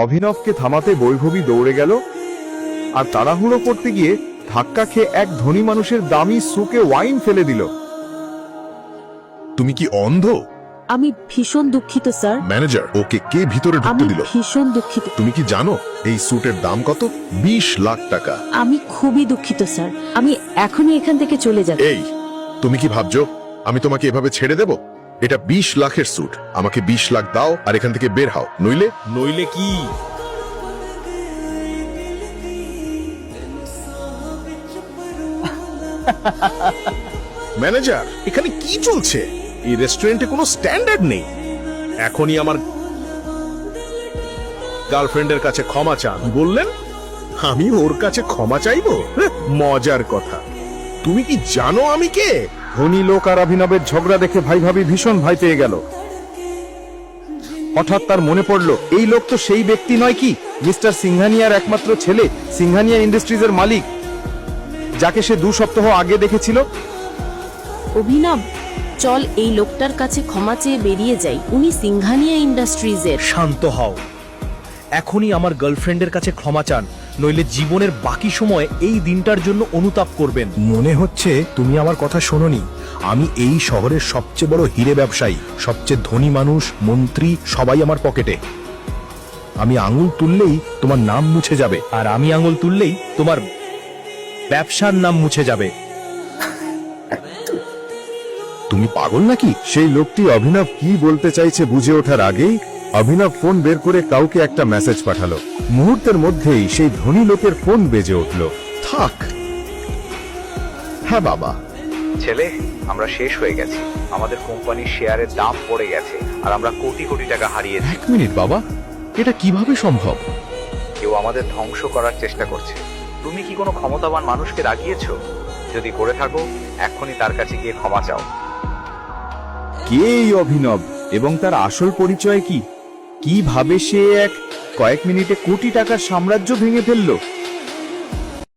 অভিনবকে থামাতে বৈভবী দৌড়ে গেল, আর তাড়াহুড়ো করতে গিয়ে ধাক্কা খেয়ে এক ধনী মানুষের দামি সুকে ওয়াইন ফেলে দিল। তুমি কি অন্ধ? আমি ভীষণ দুঃখিত স্যার। ম্যানেজার, ওকে কে ভিতরে আমি ঢুকতে দিল? ভীষণ দুঃখিত। তুমি কি জানো এই স্যুটের দাম কত? 20 লাখ টাকা। আমি খুবই দুঃখিত স্যার। আমি এখনই এখান থেকে চলে যাব। এই, তুমি কি ভাবছো আমি তোমাকে এভাবে ছেড়ে দেব? এটা 20 লাখের স্যুট। আমাকে 20 লাখ দাও আর এখান থেকে বের হও, নইলে কি? ম্যানেজার, এখানে কি চলছে? এই রেস্টুরেন্টে কোনো স্ট্যান্ডার্ড নেই। এখনই আমার গার্লফ্রেন্ডের কাছে ক্ষমা চান বললেন? আমি ওর কাছে ক্ষমা চাইবো? মজার কথা। তুমি কি জানো আমি কে? ধনী লোক আর অভিনবের ঝগড়া দেখে ভাই ভাবি ভীষণ ভয় পেয়ে গেল। হঠাৎ তার মনে পড়ল, এই লোক তো সেই ব্যক্তি নয় কি, মিস্টার সিংহানিয়ার একমাত্র ছেলে, সিংহানিয়া ইন্ডাস্ট্রিজের মালিক, যাকে সে 2 সপ্তাহ আগে দেখেছিল। অভিনব, চল এই লোকটার কাছে ক্ষমা চেয়ে বেরিয়ে যাই। উনি সিংহানিয়া ইন্ডাস্ট্রিজের। শান্ত হও। এখনই আমার গার্লফ্রেন্ডের কাছে ক্ষমা চান, নইলে জীবনের বাকি সময় এই দিনটার জন্য অনুতাপ করবেন। মনে হচ্ছে তুমি আমার কথা শোনোনি। আমি এই শহরের সবচেয়ে বড় হিরে ব্যবসায়ী, সবচেয়ে ধনী মানুষ, মন্ত্রী সবাই আমার পকেটে। আমি আঙুল তুললেই তোমার নাম মুছে যাবে। আর আমি আঙুল তুললেই তোমার ব্যবসার নাম মুছে যাবে। তুমি পাগল নাকি? সেই লোকটি অভিনব কি বলতে চাইছে বুঝে ওঠার আগেই অভিনব ফোন বের করে কাউকে একটা মেসেজ পাঠালো। মুহূর্তের মধ্যেই সেই ধনী লোকের ফোন বেজে উঠল। থাক। হ্যাঁ বাবা। ছেলে, আমরা শেষ হয়ে গেছি। আমাদের কোম্পানির শেয়ারের দাম পড়ে গেছে আর আমরা কোটি কোটি টাকা হারিয়েছি। 1 মিনিট বাবা, এটা কিভাবে সম্ভব? কেউ আমাদের ধ্বংস করার চেষ্টা করছে। তুমি কি কোনো ক্ষমতাবান মানুষকে রাগিয়েছো? যদি করে থাকো, এখনই তার কাছে গিয়ে ক্ষমা চাও। কে এই অভিনব এবং তার আসল পরিচয় কি? কিভাবে সে কয়েক মিনিটে কোটি টাকার সাম্রাজ্য ভেঙে ফেললো?